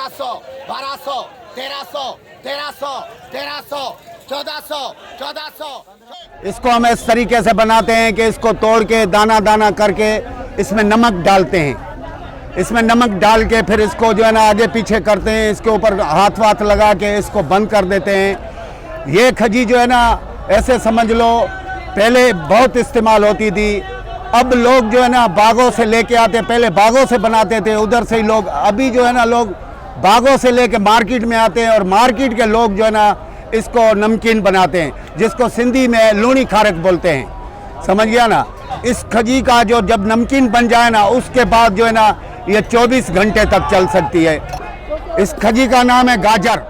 1200, 1200, 1300, 1300, 1300, 1400, 1400। इसको हम इस तरीके से बनाते हैं कि इसको तोड़ के दाना दाना करके इसमें नमक डालते हैं। इसमें नमक डाल के फिर इसको जो है ना आगे पीछे करते हैं, इसके ऊपर हाथ वाथ लगा के इसको बंद कर देते हैं। ये खजी जो है ना ऐसे समझ लो पहले बहुत इस्तेमाल होती थी। अब लोग जो है ना बागों से लेके आते, पहले बागों से बनाते थे उधर से ही लोग, अभी जो है ना लोग बागों से लेके मार्केट में आते हैं और मार्केट के लोग जो है ना इसको नमकीन बनाते हैं, जिसको सिंधी में लूणी खारक बोलते हैं। समझ गया ना। इस खजी का जो जब नमकीन बन जाए ना उसके बाद जो है ना ये 24 घंटे तक चल सकती है। इस खजी का नाम है गाजर।